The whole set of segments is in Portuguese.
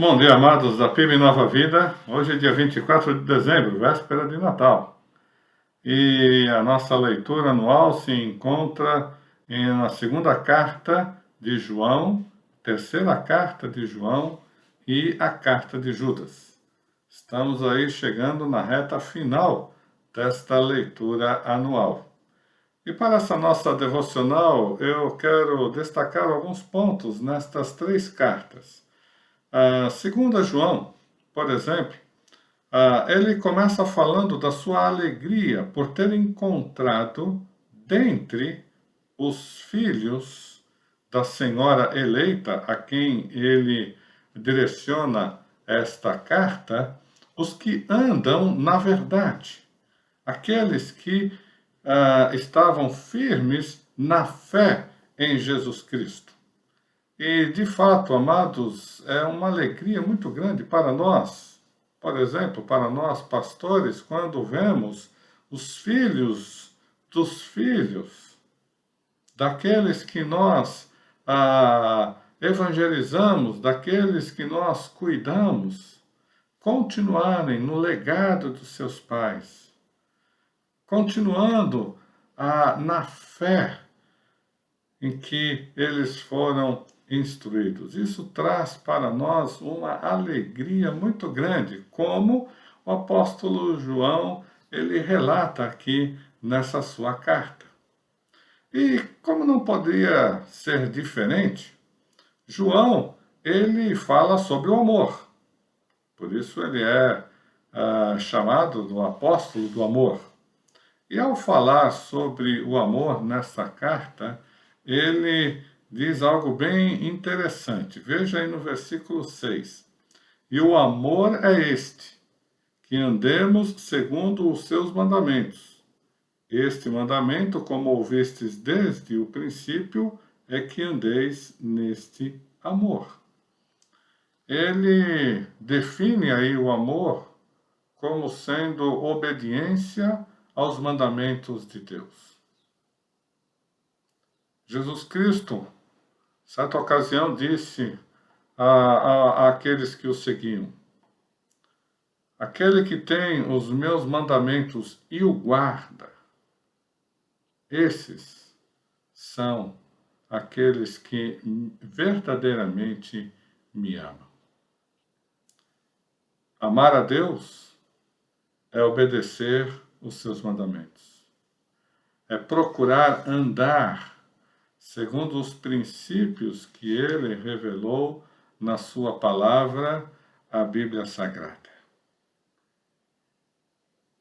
Bom dia, amados da PIB Nova Vida. Hoje é dia 24 de dezembro, véspera de Natal. E a nossa leitura anual se encontra na segunda carta de João, terceira carta de João e a carta de Judas. Estamos aí chegando na reta final desta leitura anual. E para essa nossa devocional, eu quero destacar alguns pontos nestas três cartas. Segundo João, por exemplo, ele começa falando da sua alegria por ter encontrado dentre os filhos da Senhora eleita, a quem ele direciona esta carta, os que andam na verdade, aqueles que estavam firmes na fé em Jesus Cristo. E, de fato, amados, é uma alegria muito grande para nós, por exemplo, para nós pastores, quando vemos os filhos dos filhos, daqueles que nós evangelizamos, daqueles que nós cuidamos, continuarem no legado dos seus pais, continuando na fé em que eles foram instruídos. Isso traz para nós uma alegria muito grande, como o apóstolo João, ele relata aqui nessa sua carta. E como não poderia ser diferente, João, ele fala sobre o amor. Por isso ele é chamado do apóstolo do amor. E ao falar sobre o amor nessa carta, ele diz algo bem interessante. Veja aí no versículo 6. E o amor é este, que andemos segundo os seus mandamentos. Este mandamento, como ouvistes desde o princípio, é que andeis neste amor. Ele define aí o amor como sendo obediência aos mandamentos de Deus. Jesus Cristo, certa ocasião, disse àqueles que o seguiam: aquele que tem os meus mandamentos e o guarda, esses são aqueles que verdadeiramente me amam. Amar a Deus é obedecer os seus mandamentos, é procurar andar segundo os princípios que ele revelou na sua palavra, a Bíblia Sagrada.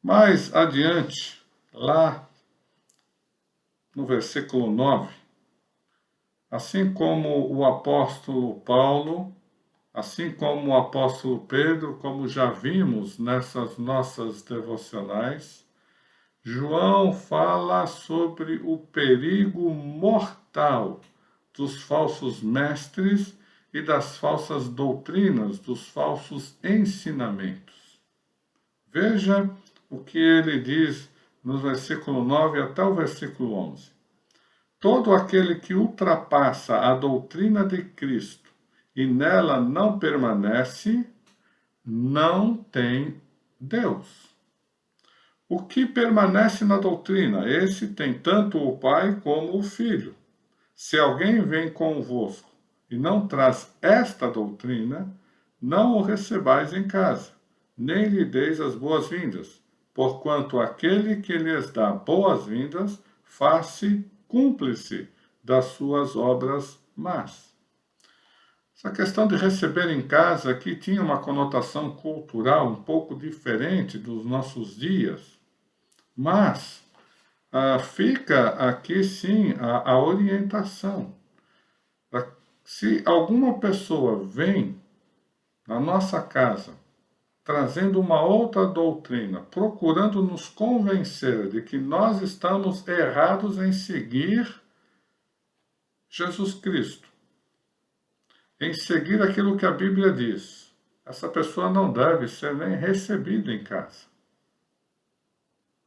Mais adiante, lá no versículo 9, assim como o apóstolo Paulo, assim como o apóstolo Pedro, como já vimos nessas nossas devocionais, João fala sobre o perigo mortal dos falsos mestres e das falsas doutrinas, dos falsos ensinamentos. Veja o que ele diz no versículo 9 até o versículo 11. Todo aquele que ultrapassa a doutrina de Cristo e nela não permanece, não tem Deus. O que permanece na doutrina, esse tem tanto o Pai como o Filho. Se alguém vem convosco e não traz esta doutrina, não o recebais em casa, nem lhe deis as boas-vindas, porquanto aquele que lhes dá boas-vindas faz-se cúmplice das suas obras más. Essa questão de receber em casa aqui tinha uma conotação cultural um pouco diferente dos nossos dias, mas fica aqui sim a orientação. Se alguma pessoa vem na nossa casa trazendo uma outra doutrina, procurando nos convencer de que nós estamos errados em seguir Jesus Cristo, em seguir aquilo que a Bíblia diz, essa pessoa não deve ser nem recebida em casa.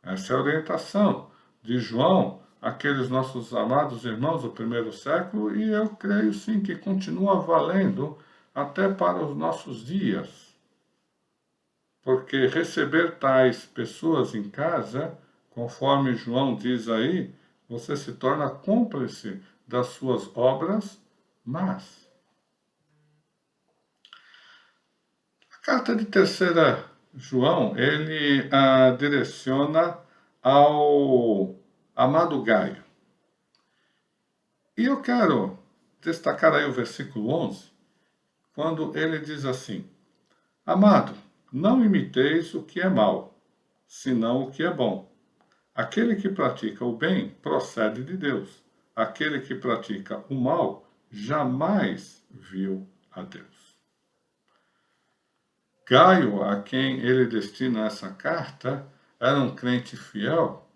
Essa é a orientação de João, aqueles nossos amados irmãos do primeiro século, e eu creio sim que continua valendo até para os nossos dias. Porque receber tais pessoas em casa, conforme João diz aí, você se torna cúmplice das suas obras más. A carta de 3ª João, ele direciona ao amado Gaio. E eu quero destacar aí o versículo 11, quando ele diz assim: Amado, não imiteis o que é mal, senão o que é bom. Aquele que pratica o bem procede de Deus. Aquele que pratica o mal jamais viu a Deus. Gaio, a quem ele destina essa carta, era um crente fiel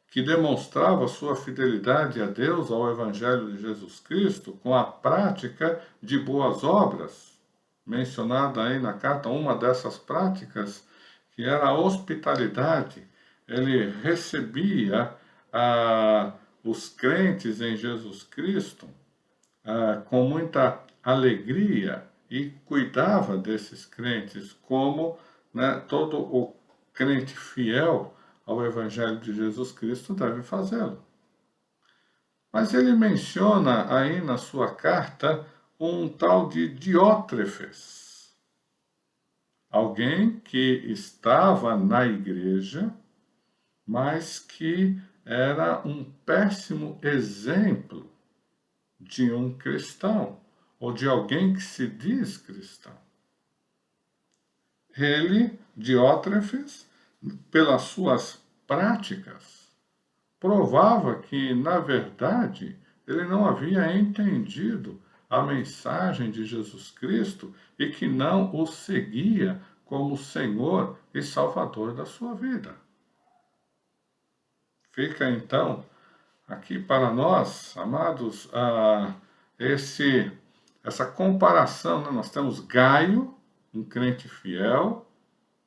que demonstrava sua fidelidade a Deus, ao Evangelho de Jesus Cristo, com a prática de boas obras, mencionada aí na carta, uma dessas práticas, que era a hospitalidade. Ele recebia os crentes em Jesus Cristo com muita alegria e cuidava desses crentes como, né, todo o crente fiel ao Evangelho de Jesus Cristo deve fazê-lo. Mas ele menciona aí na sua carta um tal de Diótrefes, alguém que estava na igreja, mas que era um péssimo exemplo de um cristão, ou de alguém que se diz cristão. Ele, Diótrefes, pelas suas práticas, provava que, na verdade, ele não havia entendido a mensagem de Jesus Cristo e que não o seguia como Senhor e Salvador da sua vida. Fica, então, aqui para nós, amados, essa comparação, né? Nós temos Gaio, um crente fiel,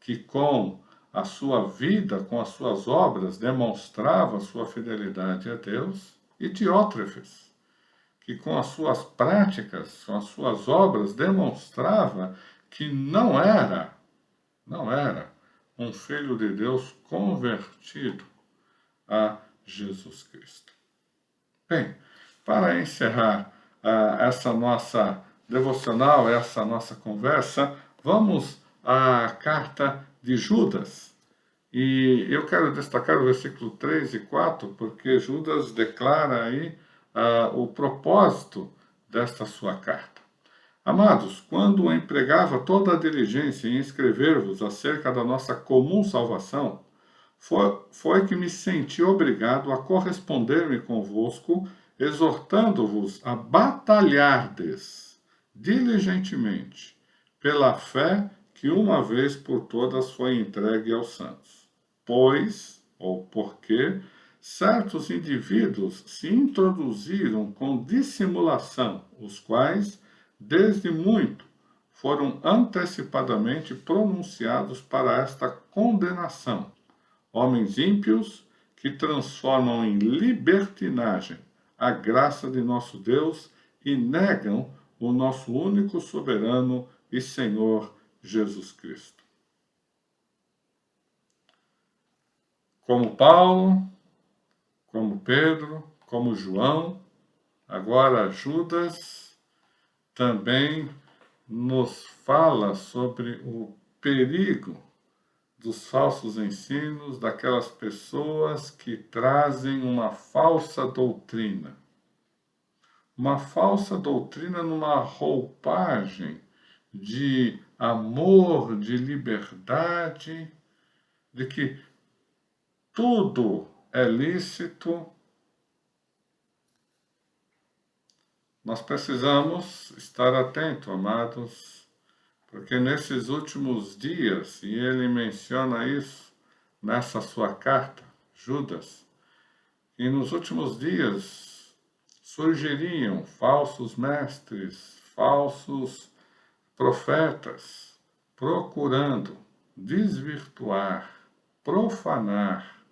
que com a sua vida, com as suas obras, demonstrava sua fidelidade a Deus, e Diótrefes, que com as suas práticas, com as suas obras, demonstrava que não era um filho de Deus convertido a Jesus Cristo. Bem, para encerrar essa nossa devocional, essa nossa conversa, vamos à carta de Judas. E eu quero destacar o versículo 3 e 4, porque Judas declara aí o propósito desta sua carta. Amados, quando empregava toda a diligência em escrever-vos acerca da nossa comum salvação, foi que me senti obrigado a corresponder-me convosco, exortando-vos a batalhardes diligentemente pela fé que uma vez por todas foi entregue aos santos. Pois, ou porque, certos indivíduos se introduziram com dissimulação, os quais, desde muito, foram antecipadamente pronunciados para esta condenação. Homens ímpios que transformam em libertinagem a graça de nosso Deus e negam o nosso único soberano e Senhor Jesus Cristo. Como Paulo, como Pedro, como João, agora Judas também nos fala sobre o perigo dos falsos ensinos, daquelas pessoas que trazem uma falsa doutrina. Uma falsa doutrina numa roupagem de amor, de liberdade, de que tudo é lícito. Nós precisamos estar atentos, amados, porque nesses últimos dias, e ele menciona isso nessa sua carta, Judas, que nos últimos dias surgiriam falsos mestres, falsos profetas, procurando desvirtuar, profanar,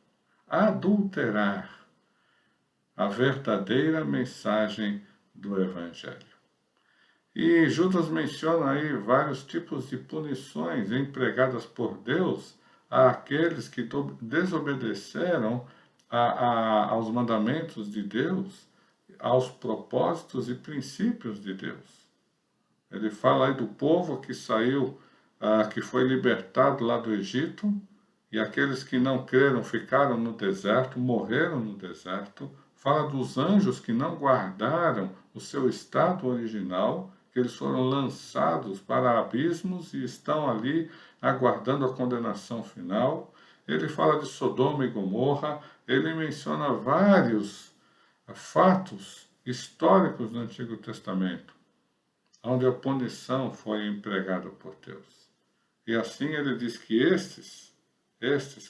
adulterar a verdadeira mensagem do Evangelho. E Judas menciona aí vários tipos de punições empregadas por Deus àqueles que desobedeceram aos mandamentos de Deus, aos propósitos e princípios de Deus. Ele fala aí do povo que saiu, que foi libertado lá do Egito, e aqueles que não creram ficaram no deserto, morreram no deserto. Fala dos anjos que não guardaram o seu estado original, que eles foram lançados para abismos e estão ali aguardando a condenação final. Ele fala de Sodoma e Gomorra, ele menciona vários fatos históricos do Antigo Testamento, onde a punição foi empregada por Deus. E assim ele diz que estes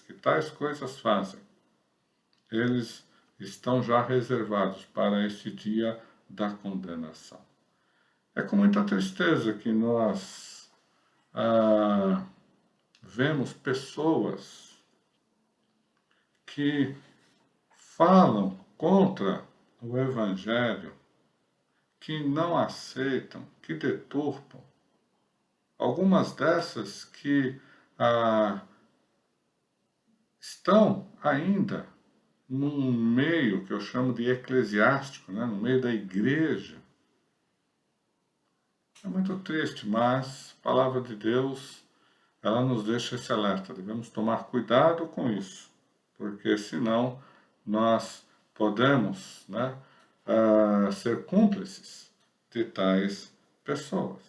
que tais coisas fazem, eles estão já reservados para este dia da condenação. É com muita tristeza que nós vemos pessoas que falam contra o Evangelho, que não aceitam, que deturpam. Algumas dessas que estão ainda num meio que eu chamo de eclesiástico, né? No meio da igreja. É muito triste, mas a palavra de Deus, ela nos deixa esse alerta. Devemos tomar cuidado com isso, porque senão nós podemos, né, ser cúmplices de tais pessoas.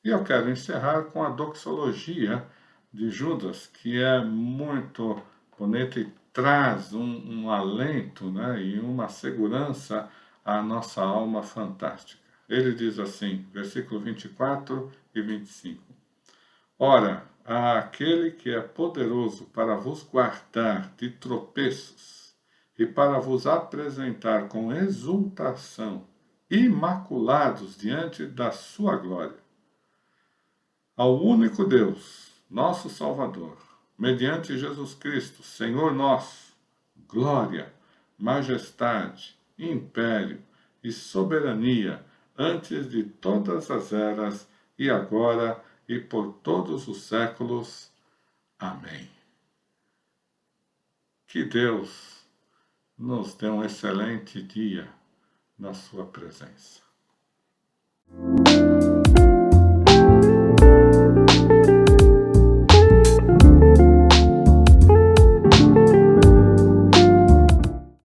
E eu quero encerrar com a doxologia de Judas, que é muito bonita e traz um alento, né, e uma segurança à nossa alma fantástica. Ele diz assim, versículo 24 e 25. Ora, há aquele que é poderoso para vos guardar de tropeços e para vos apresentar com exultação, imaculados diante da sua glória. Ao único Deus, nosso Salvador, mediante Jesus Cristo, Senhor nosso, glória, majestade, império e soberania antes de todas as eras e agora e por todos os séculos. Amém. Que Deus nos dê um excelente dia na sua presença.